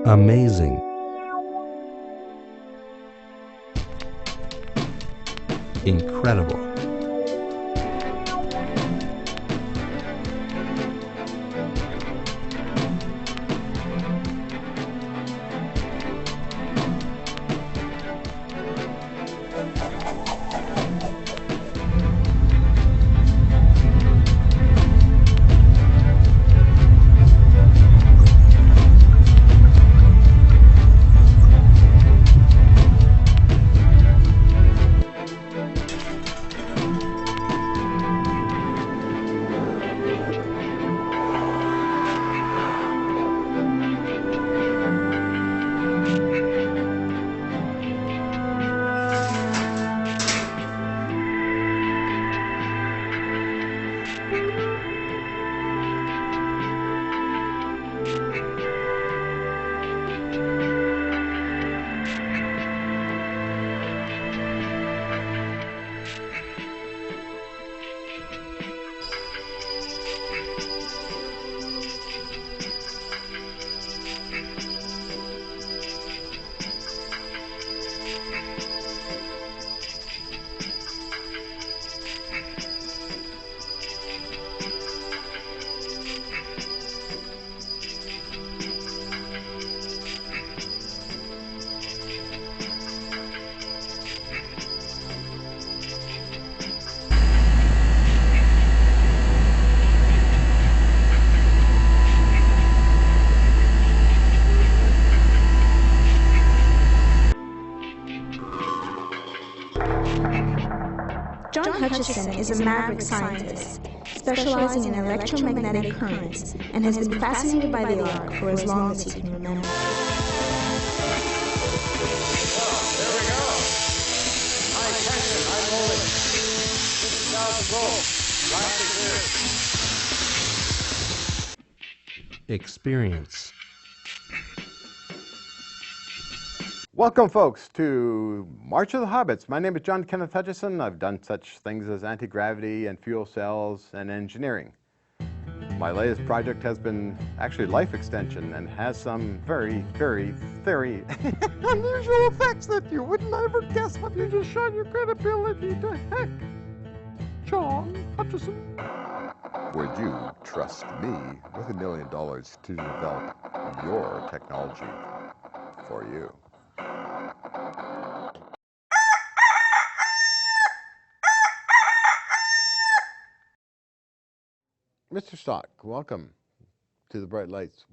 Amazing. Incredible. Hutchison is a maverick scientist, specializing in electromagnetic currents, and has been fascinated by the arc for as long as he can remember. There we go. High tension, high voltage. 50,000 volts. Line to Experience. Welcome, folks, to March of the Hobbits. My name is John Kenneth Hutchison. I've done such things as anti-gravity and fuel cells and engineering. My latest project has been actually life extension and has some very, very, very unusual effects that you wouldn't ever guess if you just shot your credibility to heck. John Hutchison. Would you trust me with $1 million to develop your technology for you? Mr. Stock, welcome to the Bright Lights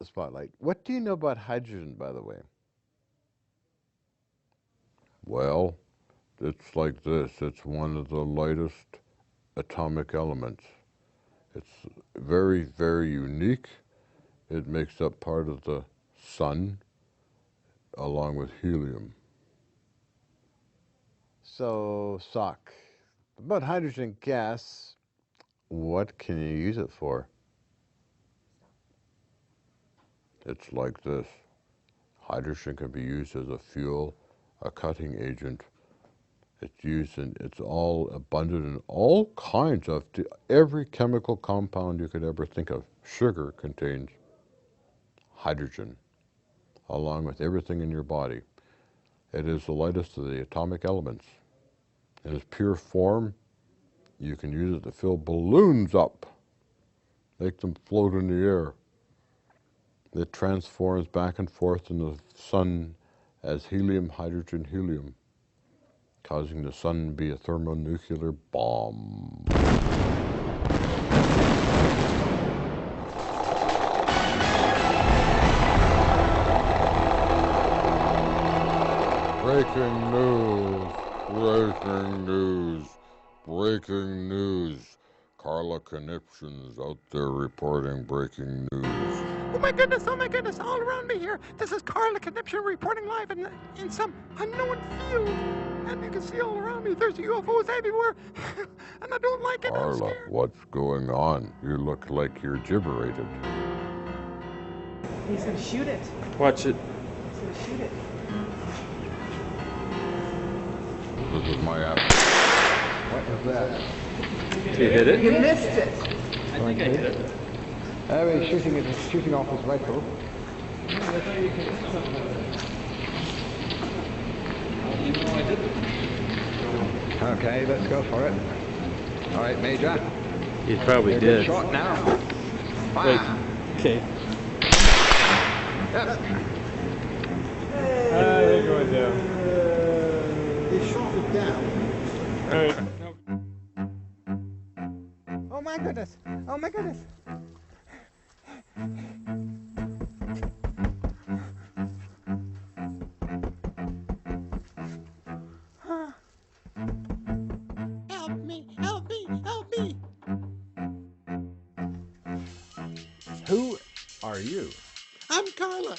Spotlight. What do you know about hydrogen, by the way? Well, it's like this. It's one of the lightest atomic elements. It's very, very unique. It makes up part of the sun along with helium. So, Stock, about hydrogen gas, what can you use it for? It's like this. Hydrogen can be used as a fuel, a cutting agent. It's all abundant in all kinds of, every chemical compound you could ever think of. Sugar contains hydrogen, along with everything in your body. It is the lightest of the atomic elements. In its pure form, you can use it to fill balloons up, make them float in the air. It transforms back and forth in the sun as helium, hydrogen, helium, causing the sun to be a thermonuclear bomb. Breaking news, breaking news, breaking news. Karla Kniption's out there reporting breaking news. Oh my goodness, all around me here. This is Karla Kniption reporting live in some unknown field. And you can see all around me, there's UFOs everywhere. And I don't like it, I'm Karla, scared. what's going on? You look like you're gibberated. He's gonna shoot it. Watch it. He's gonna shoot it. This is my app. What was that? You hit it? You missed it. I think I hit it. He's shooting off his rifle. Okay, let's go for it. All right, Major. He's probably You're dead. shot now. Wait. Fire. Okay. Yes. They're going down. He shot it down. All right. Oh my goodness. Oh my goodness. Help me, help me, help me. Who are you? I'm Karla,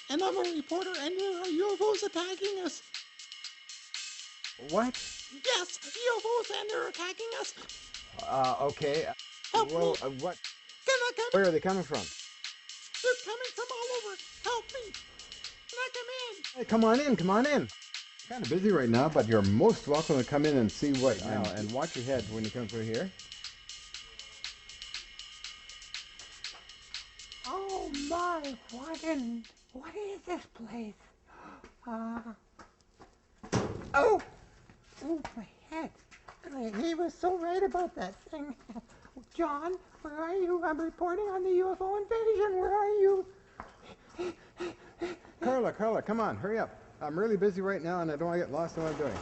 and I'm a reporter, and there are UFOs attacking us. What? Yes, UFOs, and they're attacking us. Okay. Help Well, me. what? Can I come? Where are they coming from? They're coming from all over. Help me. Can I come in? Hey, come on in, come on in. Kind of busy right now, but you're most welcome to come in and see what now. And watch your head when you come through here. Oh my, what is this place? Oh, my head. He was so right about that thing. John, where are you? I'm reporting on the UFO invasion. Where are you? Karla, come on, hurry up. I'm really busy right now and I don't want to get lost in what I'm doing.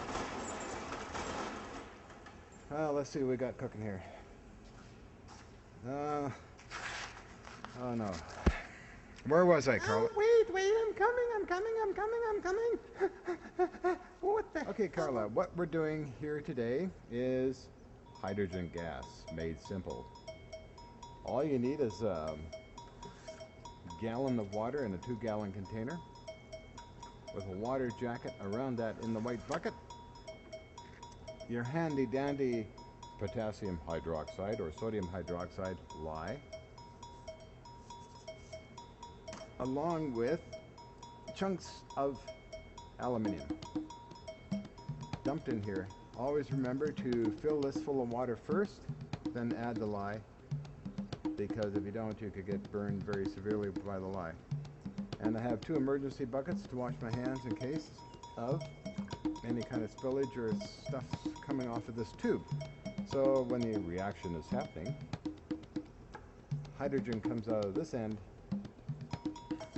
Well, let's see what we got cooking here. Oh no. Where was I, Karla? Oh, wait, I'm coming. What the? Okay, Karla, what we're doing here today is hydrogen gas, made simple. All you need is a gallon of water in a 2-gallon container with a water jacket around that in the white bucket. Your handy dandy potassium hydroxide or sodium hydroxide lye, along with chunks of aluminium dumped in here. Always remember to fill this full of water first, then add the lye, because if you don't, you could get burned very severely by the lye. And I have 2 emergency buckets to wash my hands in case of any kind of spillage or stuff coming off of this tube. So when the reaction is happening, hydrogen comes out of this end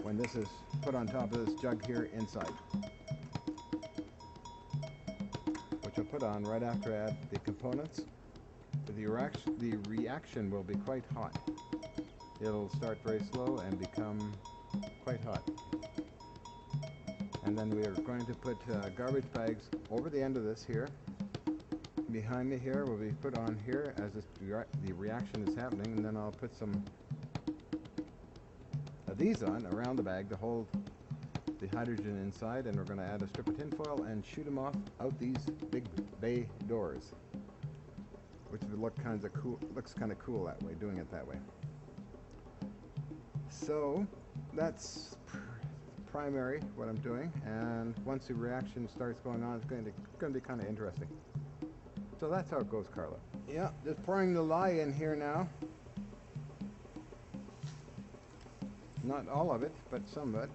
when this is put on top of this jug here inside, which I'll put on right after I add the components. The reaction will be quite hot. It'll start very slow and become quite hot. And then we are going to put garbage bags over the end of this here. Behind me here will be put on here as the reaction is happening, and then I'll put some of these on around the bag to hold the hydrogen inside, and we're going to add a strip of tin foil and shoot them off out these big bay doors, which would look kind of cool. Looks kind of cool that way, doing it that way. So that's primary what I'm doing, and once the reaction starts going on, it's going to be kind of interesting. So that's how it goes, Karla. Yeah, just pouring the lye in here now. Not all of it, but some of it.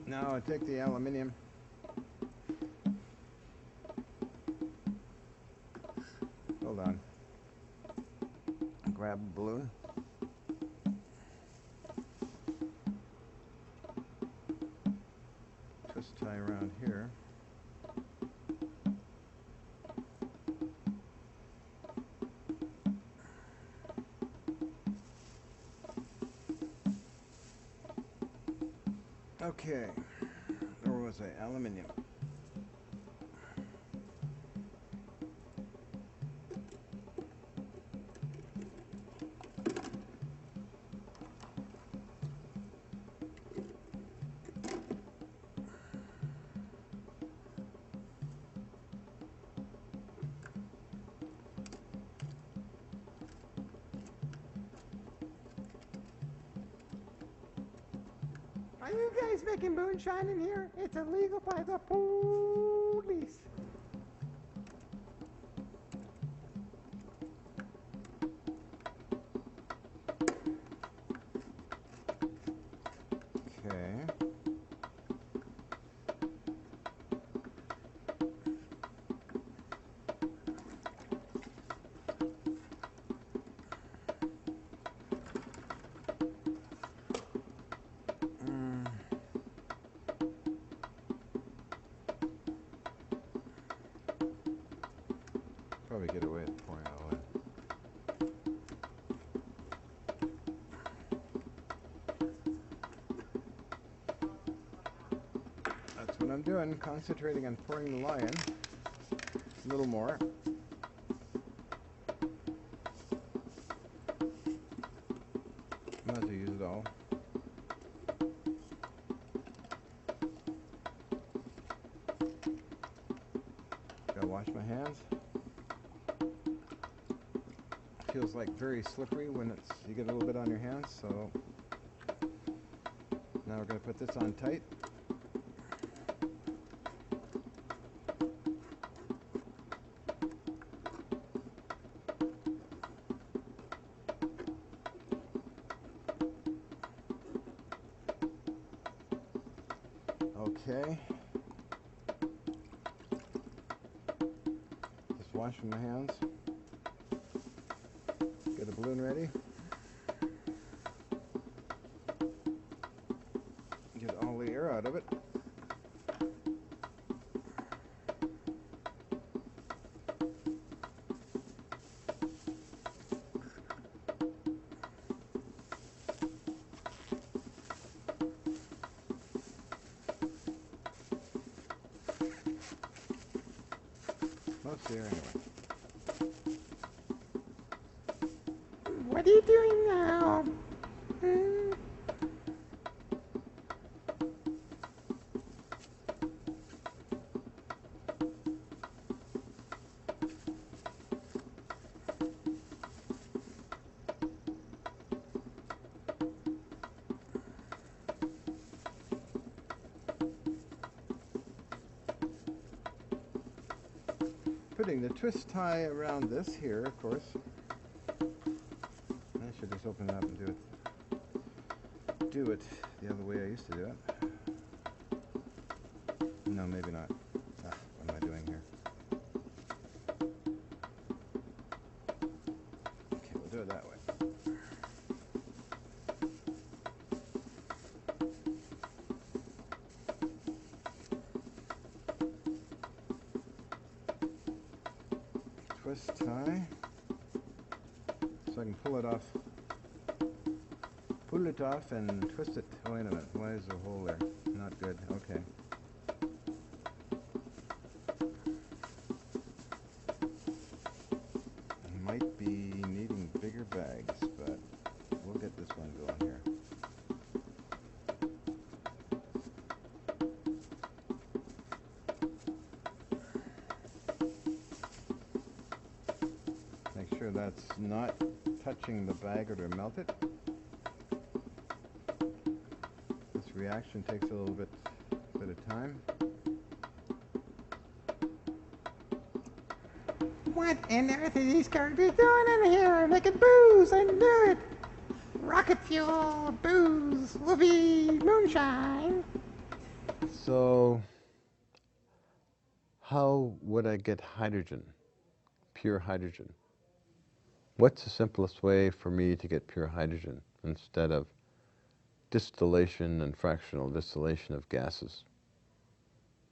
Now I take the aluminium. Hold on. Grab a balloon. Twist tie around here. Okay, where was I? Aluminium. Are you guys making moonshine in here? It's illegal by the police. I'm doing, concentrating on pouring the lye in. A little more. Might as well use it all. Gotta wash my hands. Feels like very slippery when you get a little bit on your hands, so now we're going to put this on tight. Okay. Just washing my hands. Get a balloon ready. Get all the air out of it. Most air anyway. What are you doing now? Putting the twist tie around this here, of course. I should just open it up and do it the other way I used to do it. No, maybe not. What am I doing here? Okay, we'll do it that way. Twist tie, so I can pull it off. Pull it off and twist it. Oh, wait a minute. Why is there a hole there? Not good. Okay. Might be needing bigger bags, but we'll get this one going here. Make sure that's not touching the bag or to melt it. This reaction takes a little bit of time. What on earth are these characters doing in here? Making booze, I knew it! Rocket fuel, booze, whoopee, moonshine. So, how would I get hydrogen? Pure hydrogen? What's the simplest way for me to get pure hydrogen instead of distillation and fractional distillation of gases?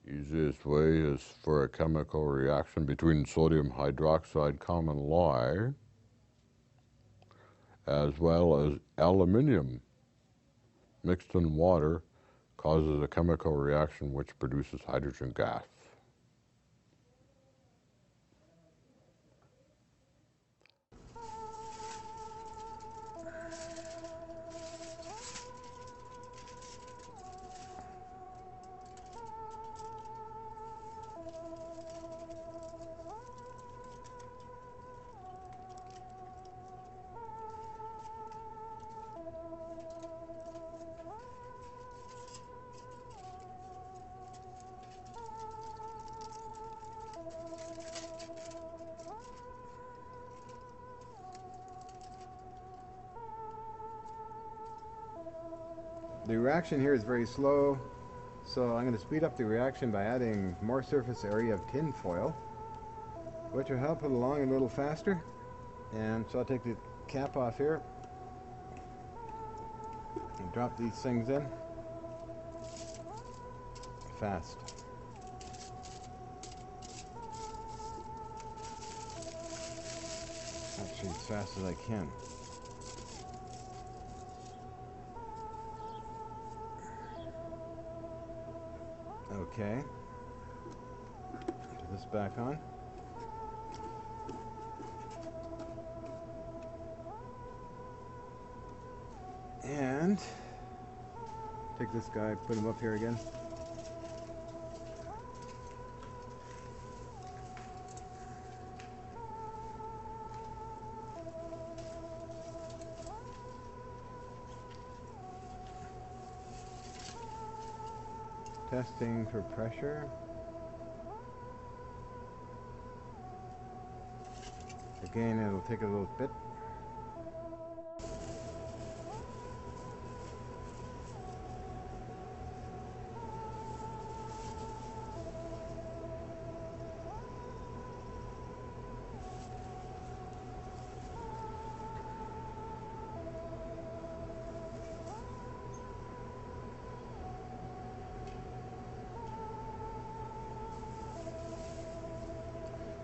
Easiest way is for a chemical reaction between sodium hydroxide common lye as well as aluminium mixed in water causes a chemical reaction which produces hydrogen gas. The reaction here is very slow, so I'm going to speed up the reaction by adding more surface area of tin foil, which will help it along a little faster. And so I'll take the cap off here and drop these things in fast. Actually, as fast as I can. Okay. Put this back on. And take this guy, put him up here again. Testing for pressure. Again, it'll take a little bit.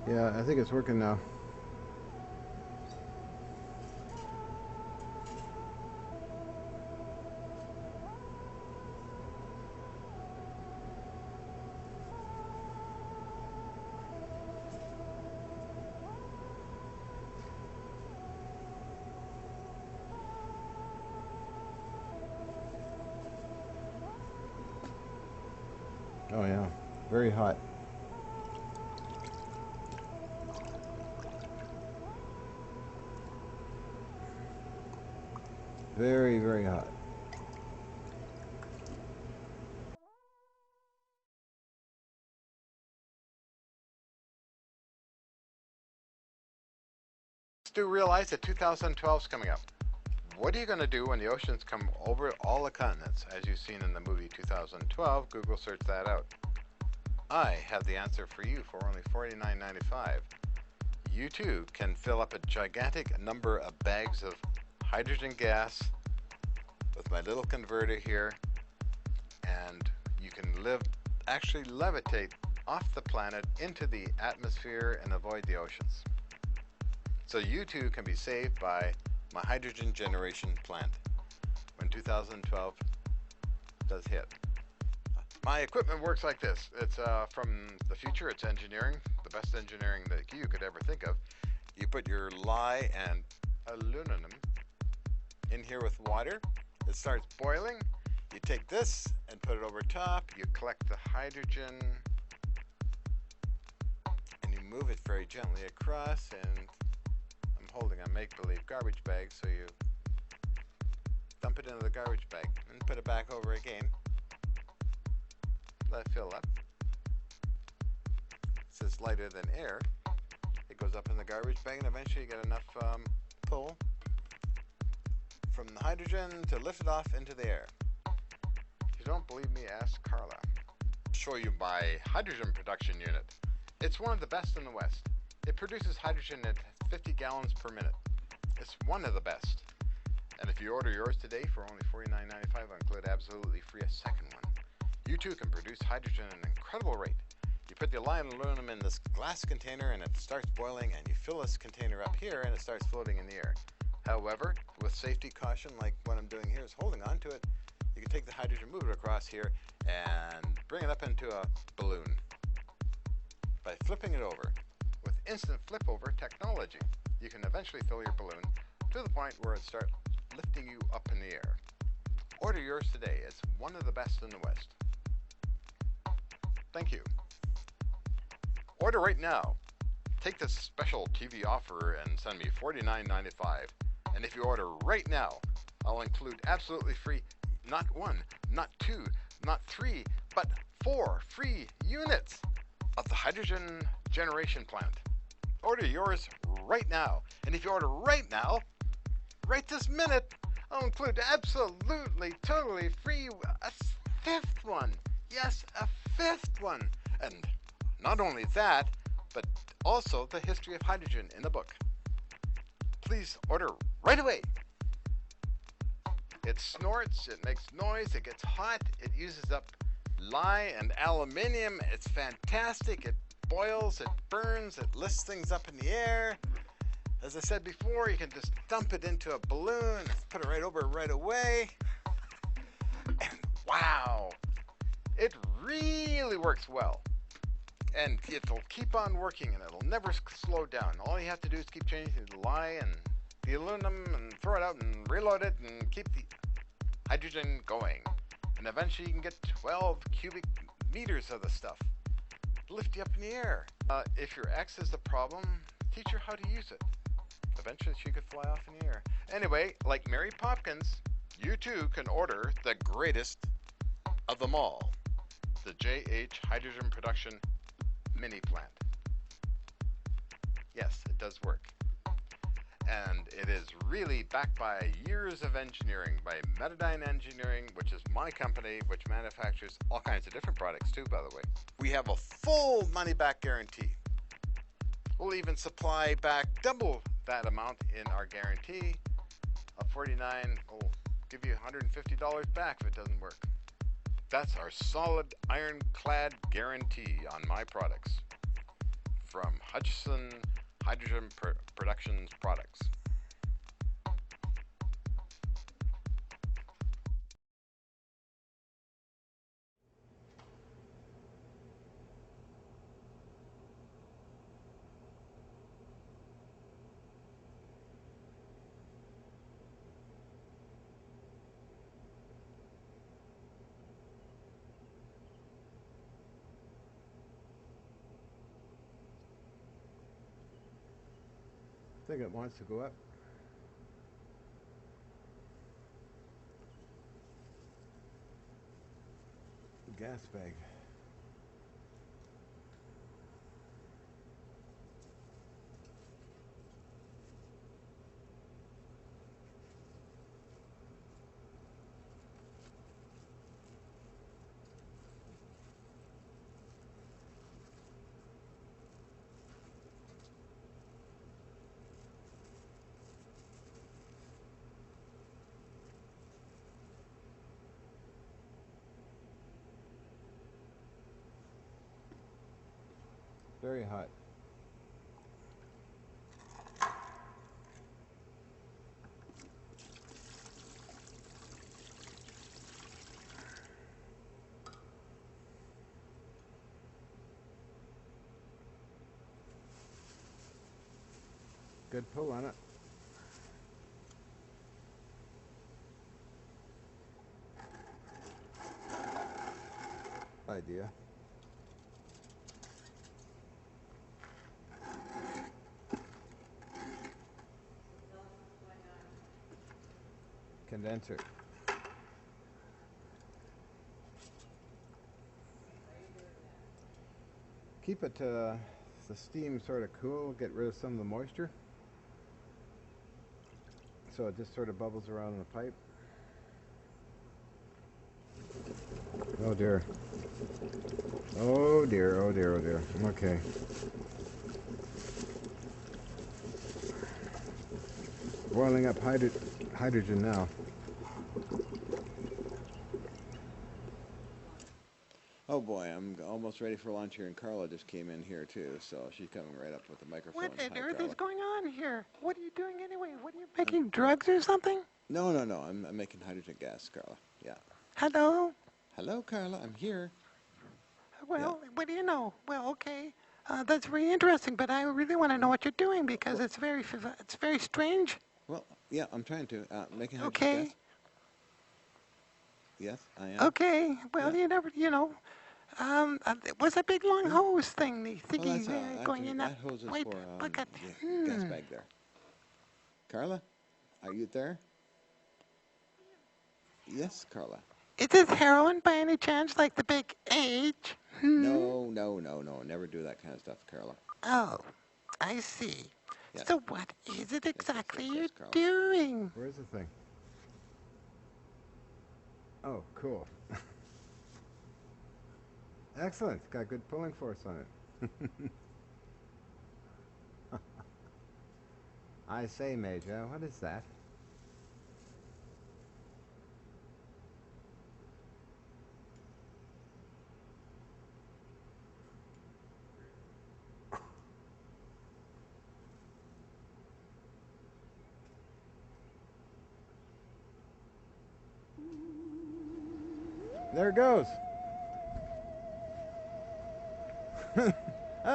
Yeah, I think it's working now. Oh yeah, very hot. Very, very hot. Do realize that 2012 is coming up. What are you going to do when the oceans come over all the continents? As you've seen in the movie 2012, Google search that out. I have the answer for you for only $49.95. You too can fill up a gigantic number of bags of hydrogen gas with my little converter here, and you can actually levitate off the planet into the atmosphere and avoid the oceans. So you too can be saved by my hydrogen generation plant when 2012 does hit. My equipment works like this. It's from the future. It's engineering, the best engineering that you could ever think of. You put your lye and aluminum in here with water. It starts boiling. You take this and put it over top. You collect the hydrogen and you move it very gently across, and I'm holding a make-believe garbage bag, so you dump it into the garbage bag and put it back over again. Let it fill up. Since it's lighter than air, it goes up in the garbage bag, and eventually you get enough pull from the hydrogen to lift it off into the air. If you don't believe me, ask Karla. I'll show you my hydrogen production unit. It's one of the best in the West. It produces hydrogen at 50 gallons per minute. It's one of the best. And if you order yours today for only $49.95, I'll include absolutely free a second one. You too can produce hydrogen at an incredible rate. You put the lye and aluminum in this glass container and it starts boiling, and you fill this container up here and it starts floating in the air. However, with safety caution, like what I'm doing here is holding on to it, you can take the hydrogen, move it across here, and bring it up into a balloon by flipping it over. With instant flip over technology, you can eventually fill your balloon to the point where it starts lifting you up in the air. Order yours today. It's one of the best in the West. Thank you. Order right now. Take this special TV offer and send me $49.95. And if you order right now, I'll include absolutely free, not one, not two, not three, but 4 free units of the hydrogen generation plant. Order yours right now. And if you order right now, right this minute, I'll include absolutely, totally free a 5th one. Yes, a 5th one. And not only that, but also the history of hydrogen in the book. Please order right away. It snorts, it makes noise, it gets hot, it uses up lye and aluminium. It's fantastic. It boils, it burns, it lifts things up in the air. As I said before, you can just dump it into a balloon, put it right over right away. And wow, It really works well. And it'll keep on working and it'll never slow down. All you have to do is keep changing the lye and the aluminum and throw it out and reload it and keep the hydrogen going. And eventually you can get 12 cubic meters of the stuff. Lift you up in the air. If your ex is the problem, teach her how to use it. Eventually she could fly off in the air. Anyway, like Mary Popkins, you too can order the greatest of them all, the JH Hydrogen Production Mini Plant. Yes, it does work. And it is really backed by years of engineering, by Metadyne Engineering, which is my company, which manufactures all kinds of different products too, by the way. We have a full money-back guarantee. We'll even supply back double that amount in our guarantee of $49. We'll give you $150 back if it doesn't work. That's our solid ironclad guarantee on my products from Hutchison Hydrogen Productions Products. I think it wants to go up. Gas bag. Very hot. Good pull on it. Idea. Condenser. Keep it the steam sort of cool, get rid of some of the moisture. So it just sort of bubbles around in the pipe. Oh dear. Oh dear, oh dear, oh dear. Okay. Boiling up hydrogen now. Oh boy, I'm almost ready for lunch here, and Karla just came in here too, so she's coming right up with the microphone. What on Hi, earth Karla. is going on here? What are you doing anyway? What are you making, drugs or something? No, no, no, I'm making hydrogen gas, Karla. Yeah. Hello? Hello, Karla, I'm here. Well, what do you know? Well, okay. That's very interesting, but I really want to know what you're doing because it's very strange. Well, yeah, I'm trying to make a hydrogen Okay. gas. Yes, I am. Okay. Well, Yeah. you never, what's that big long hose thing, the Well, thingy that's going in that that hose is white for bucket? the gas bag there. Karla, are you there? Yes, Karla. Is this heroin by any chance, like the big H? No, no, no, no. Never do that kind of stuff, Karla. Oh, I see. Yes. So what is it exactly yes, you're Karla. doing? Where's the thing? Oh, cool. Excellent. It's got good pulling force on it. I say, Major, what is that? There it goes.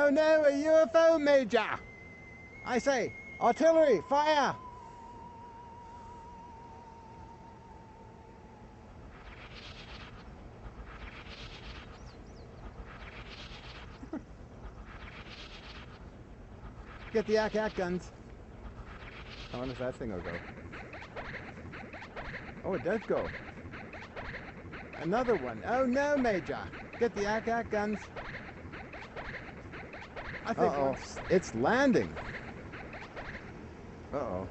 Oh no, a UFO, Major! I say, artillery, fire! Get the yak guns. I wonder if that thing will go. Oh, it does go. Another one. Oh no, Major! Get the yak guns. I think it's landing. Uh-oh.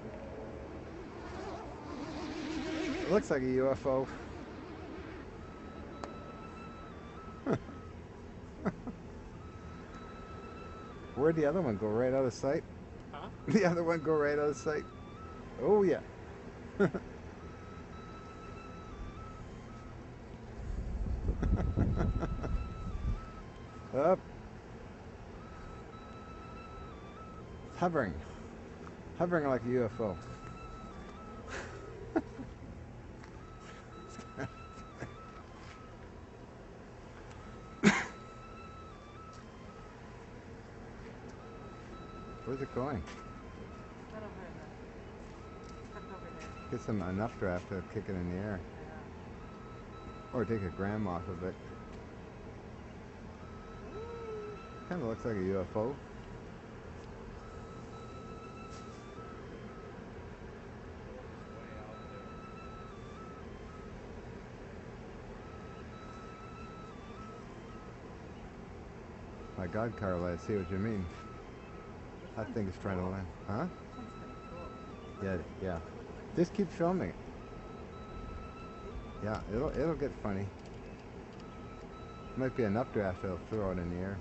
It looks like a UFO. Where'd the other one go? Right out of sight? Huh? The other one go right out of sight? Oh yeah. Up. Hovering. Hovering like a UFO. Where's it going? Right over there. Tucked over there. Get some enough draft to kick it in the air. Or take a gram off of it. Kind of looks like a UFO. My God, Karla, I see what you mean. That thing is trying to land. Huh? Yeah, yeah. Just keep filming it. Yeah, it'll get funny. Might be an updraft that'll throw it in the air.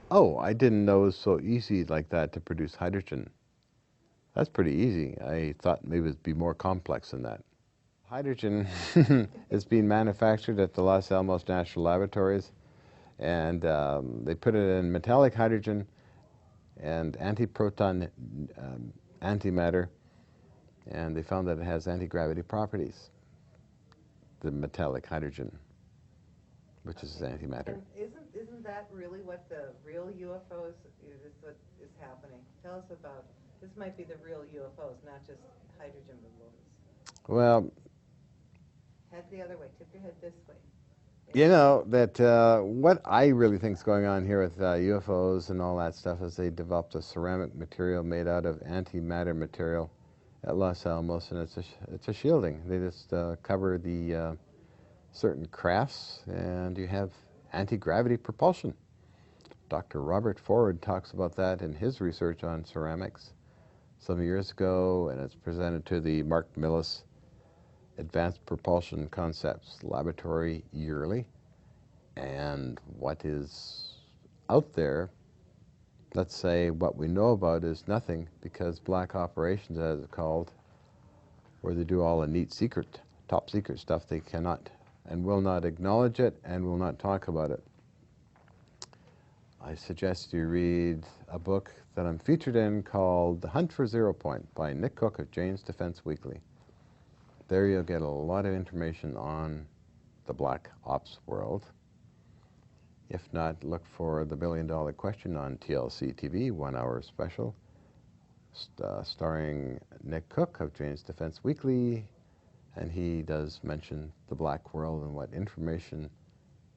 Oh, I didn't know it was so easy like that to produce hydrogen. That's pretty easy. I thought maybe it'd be more complex than that. Hydrogen is being manufactured at the Los Alamos National Laboratories, and they put it in metallic hydrogen and antiproton antimatter, and they found that it has anti-gravity properties, the metallic hydrogen, which is antimatter. And isn't that really what the real UFOs is? What is happening? Tell us about. This might be the real UFOs, not just hydrogen balloons. Well, Head the other way. Tip your head this way. you know, that what I really think is going on here with UFOs and all that stuff is they developed a ceramic material made out of antimatter material at Los Alamos, and it's a shielding. They just cover the certain crafts, and you have anti-gravity propulsion. Dr. Robert Ford talks about that in his research on ceramics some years ago, and it's presented to the Mark Millis Advanced Propulsion Concepts Laboratory yearly. And what is out there, let's say what we know about is nothing, because black operations, as it's called, where they do all the neat secret, top secret stuff, they cannot and will not acknowledge it and will not talk about it. I suggest you read a book that I'm featured in called The Hunt for Zero Point by Nick Cook of Jane's Defense Weekly. There you'll get a lot of information on the black ops world. If not, look for the $1 Billion Question on TLC TV, 1 hour special, starring Nick Cook of Jane's Defense Weekly, and he does mention the black world and what information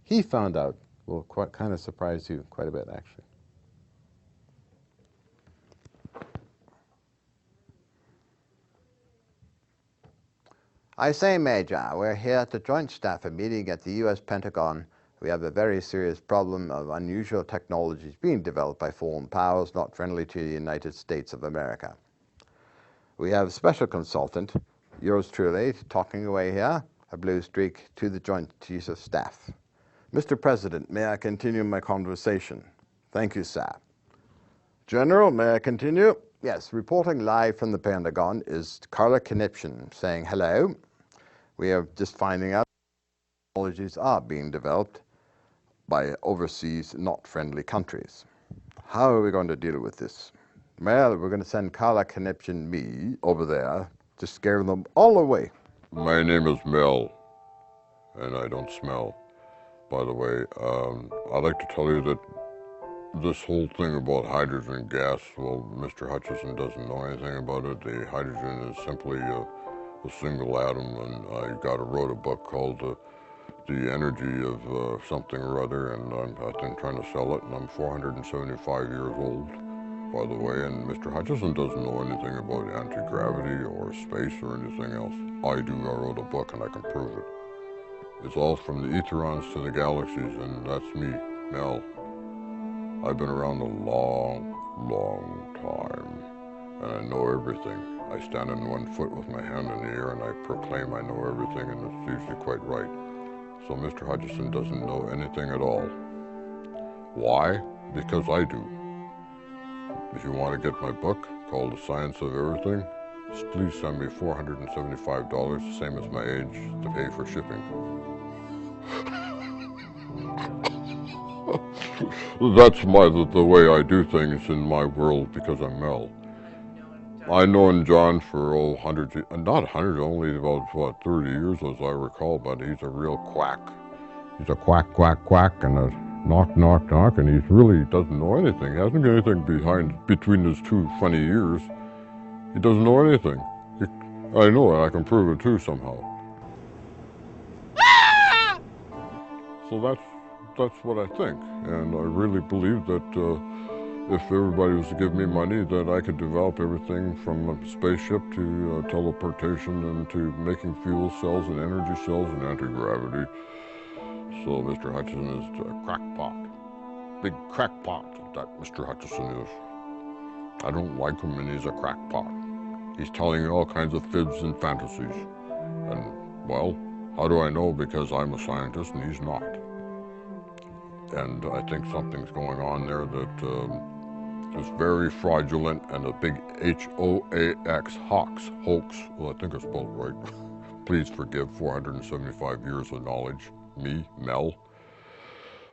he found out will kind of surprise you quite a bit, actually. I say, Major, we're here at the Joint Staff meeting at the U.S. Pentagon. We have a very serious problem of unusual technologies being developed by foreign powers not friendly to the United States of America. We have a special consultant, yours truly, talking away here, a blue streak to the Joint Chiefs of Staff. Mr. President, may I continue my conversation? Thank you, sir. General, may I continue? Yes, reporting live from the Pentagon is Karla Kniption saying hello. We are just finding out technologies are being developed by overseas, not friendly countries. How are we going to deal with this? Well, we're going to send Karla Kniption, me, over there to scare them all away. My name is Mel, and I don't smell. By the way, I'd like to tell you that this whole thing about hydrogen gas, well, Mr. Hutchison doesn't know anything about it. The hydrogen is simply a single atom, and I wrote a book called The Energy of Something or Other, and I've been trying to sell it, and I'm 475 years old, by the way, and Mr. Hutchison doesn't know anything about anti-gravity or space or anything else. I do. I wrote a book, and I can prove it. It's all from the etherons to the galaxies, and that's me, Mel. I've been around a long, long time, and I know everything. I stand on one foot with my hand in the air, and I proclaim I know everything, and it's usually quite right. So Mr. Hutchison doesn't know anything at all. Why? Because I do. If you want to get my book, called The Science of Everything, please send me $475, the same as my age, to pay for shipping. That's the way I do things in my world, because I'm Mel. I've known John for, not 100, only about, 30 years as I recall, but he's a real quack. He's a quack, quack, quack, and a knock, knock, knock, and he really doesn't know anything. He hasn't got anything between his two funny ears. He doesn't know anything. I know it, I can prove it too somehow. So that's what I think, and I really believe that if everybody was to give me money, that I could develop everything from a spaceship to teleportation and to making fuel cells and energy cells and anti-gravity. So Mr. Hutchison is a crackpot. Big crackpot, that Mr. Hutchison is. I don't like him, and he's a crackpot. He's telling me all kinds of fibs and fantasies. And, well, how do I know? Because I'm a scientist and he's not. And I think something's going on there that is very fraudulent, and a big H-O-A-X, hoax, well, I think it's spelled right. Please forgive 475 years of knowledge. Me, Mel.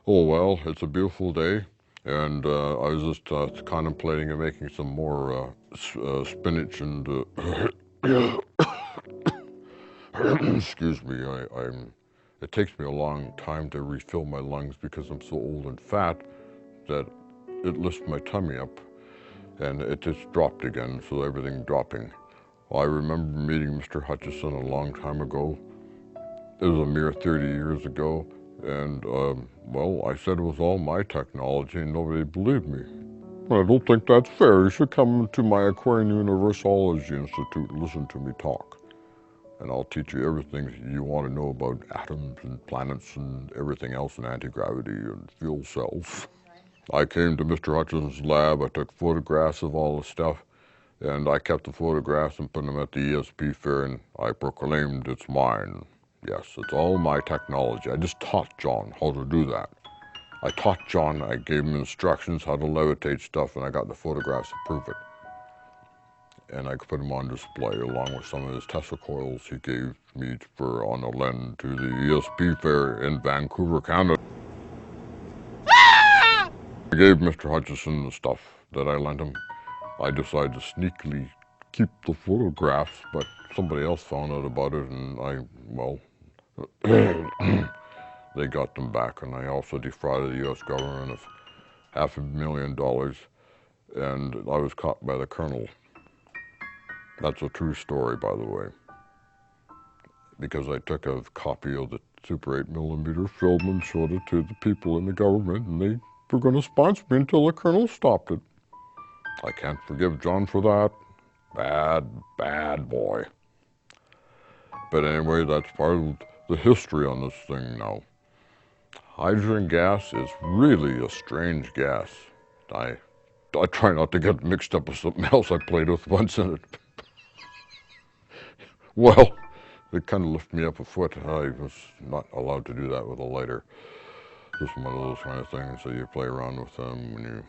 Oh, well, it's a beautiful day, and I was just contemplating and making some more spinach and excuse me, it takes me a long time to refill my lungs because I'm so old and fat that it lifts my tummy up, and it just dropped again, so everything dropping. Well, I remember meeting Mr. Hutchison a long time ago. It was a mere 30 years ago, and, well, I said it was all my technology, and nobody believed me. I don't think that's fair. You should come to my Aquarian Universology Institute and listen to me talk. And I'll teach you everything you want to know about atoms and planets and everything else, and anti-gravity and fuel cells. I came to Mr. Hutchison's lab, I took photographs of all the stuff, and I kept the photographs and put them at the ESP fair, and I proclaimed it's mine. Yes, it's all my technology. I just taught John how to do that. I taught John, I gave him instructions how to levitate stuff, and I got the photographs to prove it. And I could put them on display along with some of his Tesla coils he gave me on a lend to the ESP fair in Vancouver, Canada. I gave Mr. Hutchison the stuff that I lent him. I decided to sneakily keep the photographs, but somebody else found out about it, and they got them back, and I also defrauded the U.S. government of $500,000, and I was caught by the colonel. That's a true story, by the way, because I took a copy of the Super 8mm film and showed it to the people in the government, and they were going to sponsor me until the colonel stopped it. I can't forgive John for that. Bad, bad boy. But anyway, that's part of the history on this thing now. Hydrogen gas is really a strange gas. I try not to get mixed up with something else I played with once in it. Well, it kind of lifted me up a foot. I was not allowed to do that with a lighter. Just one of those kind of things that you play around with them when you,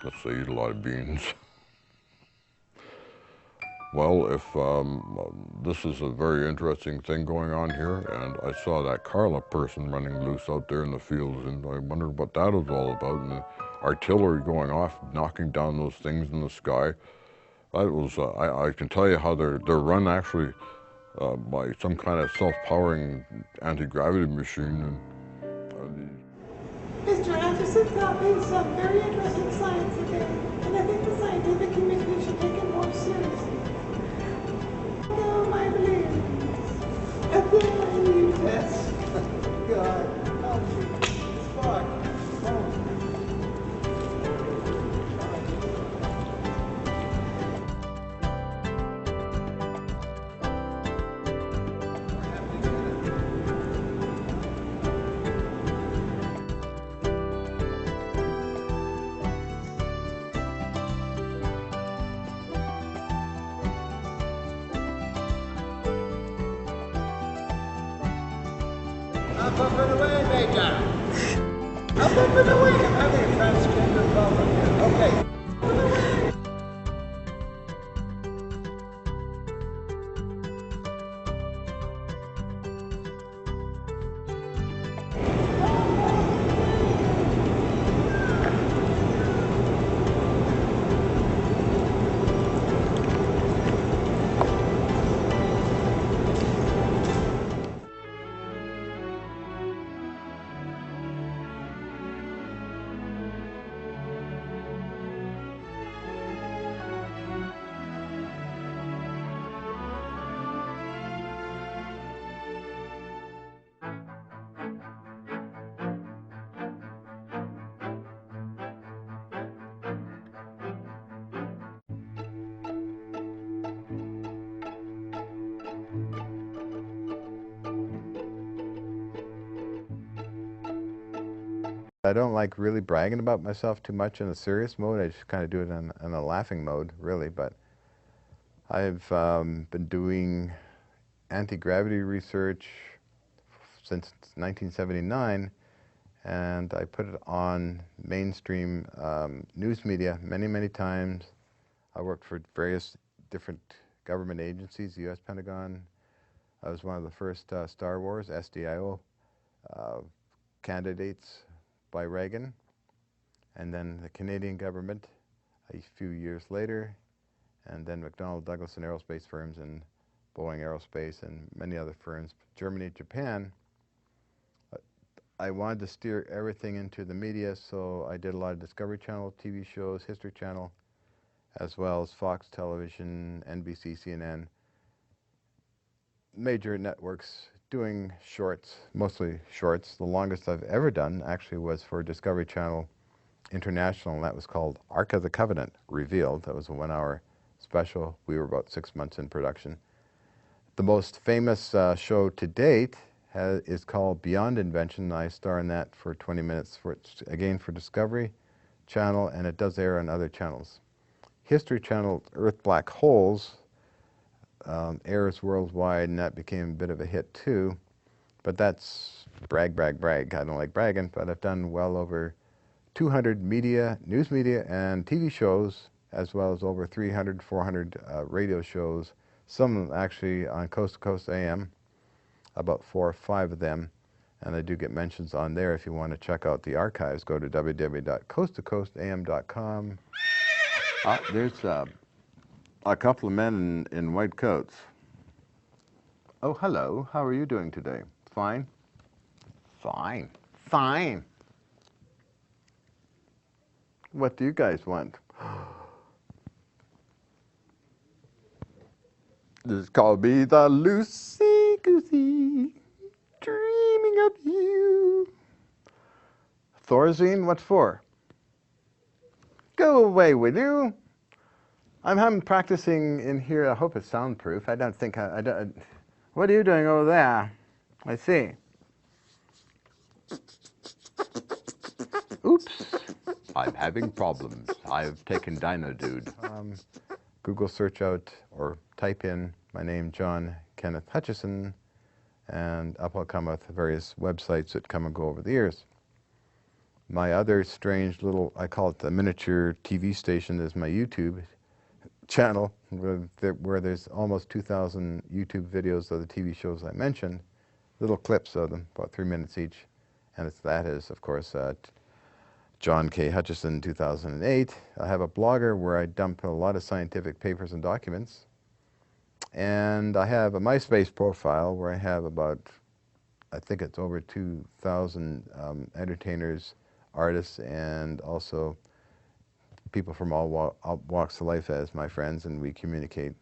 let's say, eat a lot of beans. Well, if this is a very interesting thing going on here, and I saw that Karla person running loose out there in the fields, and I wondered what that was all about. And artillery going off, knocking down those things in the sky. That was, I can tell you how they're run actually by some kind of self-powering anti-gravity machine. Mr. Anderson taught me some very interesting science today, and I think the scientific community should take it more seriously. Oh, my beliefs. And then I leave this. God, help me. Fuck. Up and away, Major. Up and away. I'm having a transgender problem here. Okay. Up and away. I don't like really bragging about myself too much in a serious mode. I just kind of do it in a laughing mode, really. But I've been doing anti-gravity research since 1979, and I put it on mainstream news media many, many times. I worked for various different government agencies, the U.S. Pentagon. I was one of the first Star Wars, SDIO, candidates by Reagan, and then the Canadian government a few years later, and then McDonnell Douglas and aerospace firms, and Boeing Aerospace, and many other firms, Germany, Japan. I wanted to steer everything into the media, so I did a lot of Discovery Channel TV shows, History Channel, as well as Fox Television, NBC, CNN, major networks doing shorts, mostly shorts. The longest I've ever done actually was for Discovery Channel International, and that was called Ark of the Covenant Revealed. That was a 1-hour special. We were about 6 months in production. The most famous show to date is called Beyond Invention. I star in that for 20 minutes, again for Discovery Channel, and it does air on other channels. History Channel Earth Black Holes airs worldwide, and that became a bit of a hit too. But that's brag, brag, brag. I don't like bragging, but I've done well over 200 media, news media, and TV shows, as well as over 300, 400 radio shows, some actually on Coast to Coast AM, about 4 or 5 of them. And I do get mentions on there. If you want to check out the archives, go to www.coasttocoastam.com. There's a couple of men in white coats. Oh, hello. How are you doing today? Fine? Fine. Fine. What do you guys want? This called me the loosey-goosey, dreaming of you. Thorazine, what for? Go away, will you? I'm practicing in here. I hope it's soundproof. I don't think I don't. What are you doing over there? I see. Oops. I'm having problems. I've taken Dino Dude. Google search out or type in my name, John Kenneth Hutchison, and up will come with various websites that come and go over the years. My other strange little, I call it the miniature TV station, is my YouTube channel, where there's almost 2,000 YouTube videos of the TV shows I mentioned, little clips of them, about 3 minutes each. And that is, of course, John K. Hutchison 2008. I have a blogger where I dump a lot of scientific papers and documents. And I have a MySpace profile where I have about, I think it's over 2,000 entertainers, artists, and also people from all walks of life as my friends, and we communicate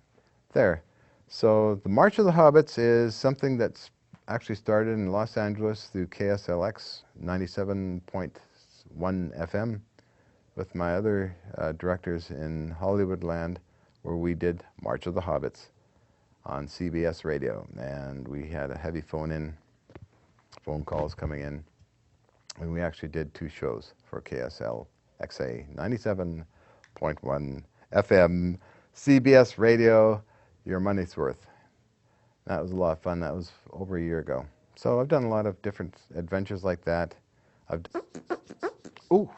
there. So the March of the Hobbits is something that's actually started in Los Angeles through KSLX 97.1 FM with my other directors in Hollywood land, where we did March of the Hobbits on CBS radio, and we had a heavy phone calls coming in, and we actually did 2 shows for KSL XA 97.1 FM CBS radio. Your money's worth. That was a lot of fun. That was over a year ago. So I've done a lot of different adventures like that. Ooh,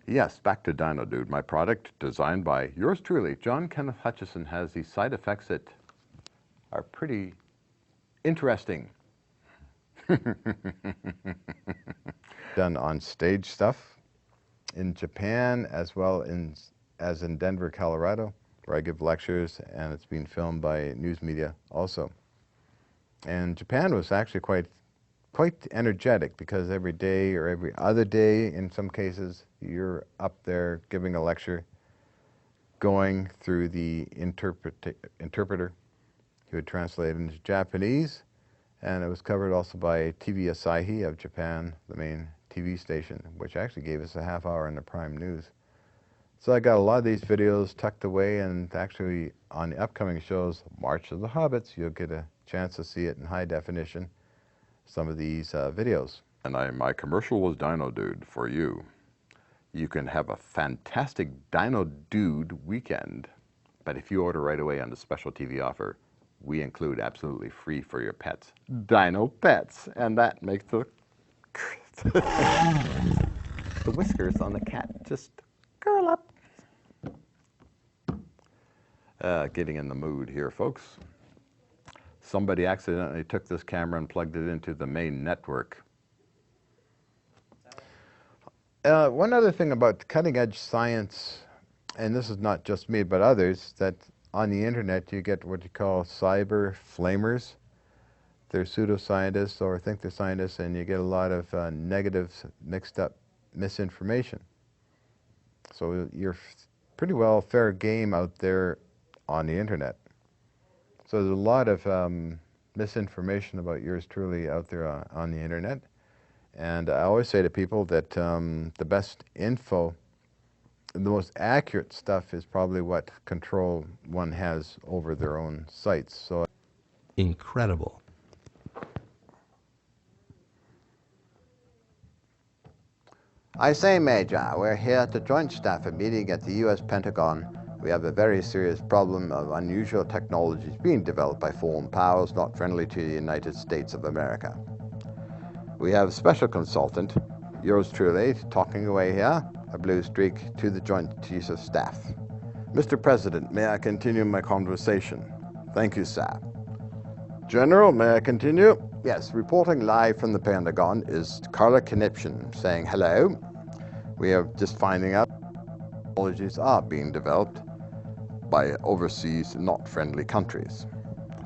yes, back to Dino Dude, my product designed by yours truly. John Kenneth Hutchison has these side effects that are pretty interesting. Done on stage stuff in Japan as well as in Denver, Colorado, where I give lectures, and it's being filmed by news media also. And Japan was actually quite energetic, because every day or every other day in some cases you're up there giving a lecture, going through the interpreter who would translate it into Japanese, and it was covered also by TV Asahi of Japan, the main TV station, which actually gave us a half hour in the prime news. So I got a lot of these videos tucked away, and actually on the upcoming shows, March of the Hobbits, you'll get a chance to see it in high definition, some of these videos. And my commercial was Dino Dude for you. You can have a fantastic Dino Dude weekend, but if you order right away on the special TV offer, we include absolutely free for your pets, Dino Pets, and that makes the the whiskers on the cat just curl up. Getting in the mood here, folks. Somebody accidentally took this camera and plugged it into the main network. One other thing about cutting-edge science, and this is not just me but others, that on the internet you get what you call cyber flamers. They're pseudoscientists or think they're scientists, and you get a lot of negative, mixed up misinformation. So you're pretty well fair game out there on the internet. So there's a lot of misinformation about yours truly out there on the internet. And I always say to people that the best info, the most accurate stuff, is probably what control one has over their own sites. So Incredible. I say, Major, we're here at the Joint Staff meeting at the U.S. Pentagon. We have a very serious problem of unusual technologies being developed by foreign powers not friendly to the United States of America. We have a special consultant, yours truly, talking away here, a blue streak to the Joint Chiefs of Staff. Mr. President, may I continue my conversation? Thank you, sir. General, may I continue? Yes, reporting live from the Pentagon is Karla Kniption saying hello. We are just finding out technologies are being developed by overseas, not friendly countries.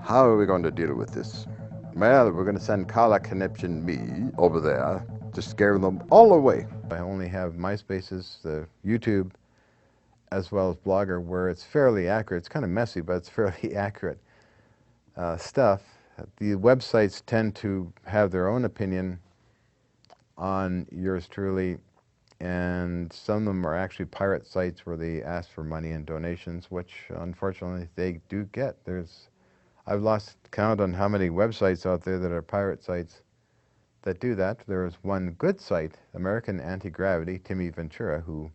How are we going to deal with this? Well, we're going to send Karla Kniption me over there to scare them all away. I only have MySpaces, the YouTube, as well as Blogger, where it's fairly accurate. It's kind of messy, but it's fairly accurate stuff. The websites tend to have their own opinion on yours truly, and some of them are actually pirate sites where they ask for money and donations, which unfortunately they do get. I've lost count on how many websites out there that are pirate sites that do that. There is one good site, American Anti-Gravity, Timmy Ventura, who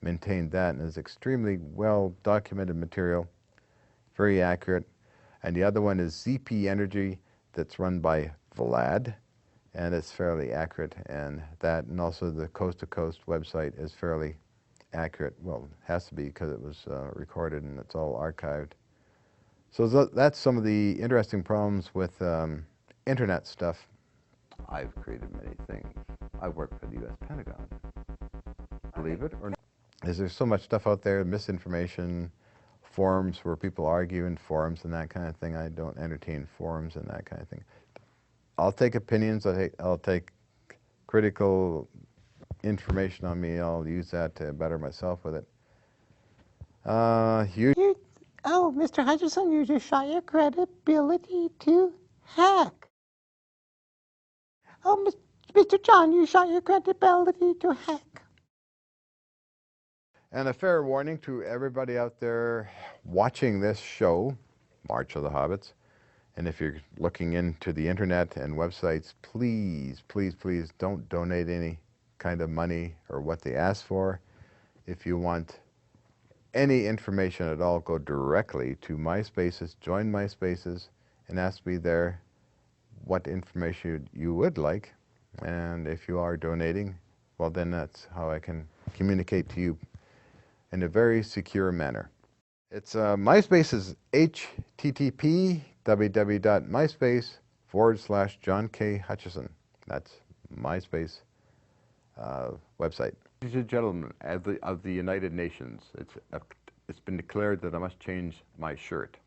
maintained that, and is extremely well documented material, very accurate. And the other one is ZP Energy, that's run by Vlad, and it's fairly accurate. And also the Coast to Coast website is fairly accurate. Well, it has to be, because it was recorded and it's all archived. So that's some of the interesting problems with internet stuff. I've created many things. I work for the U.S. Pentagon. believe it or not. Is there so much stuff out there, misinformation, forums where people argue in forums and that kind of thing. I don't entertain forums and that kind of thing. I'll take opinions, I'll take critical information on me, I'll use that to better myself with it. Oh, Mr. Hutchison, you just shot your credibility to heck. Oh, Mr. John, you shot your credibility to heck. And a fair warning to everybody out there watching this show, March of the Hobbits, and if you're looking into the internet and websites, please, please, please don't donate any kind of money or what they ask for. If you want any information at all, go directly to MySpaces, join MySpaces, and ask me there what information you would like. And if you are donating, well, then that's how I can communicate to you in a very secure manner. It's MySpace is http www.myspace.com/John K. Hutchison. That's MySpace website. Ladies and gentlemen of the United Nations, it's been declared that I must change my shirt.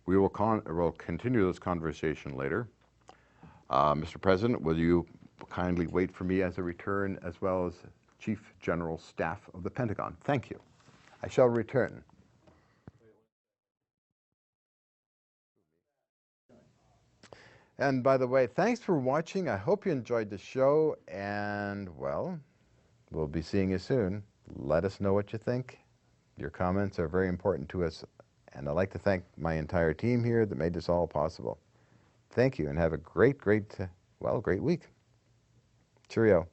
We will continue this conversation later. Mr. President, will you kindly wait for me as a return, as well as Chief General Staff of the Pentagon? Thank you. I shall return. And by the way, thanks for watching. I hope you enjoyed the show, and well, we'll be seeing you soon. Let us know what you think. Your comments are very important to us, and I'd like to thank my entire team here that made this all possible. Thank you, and have a great week. Cheerio.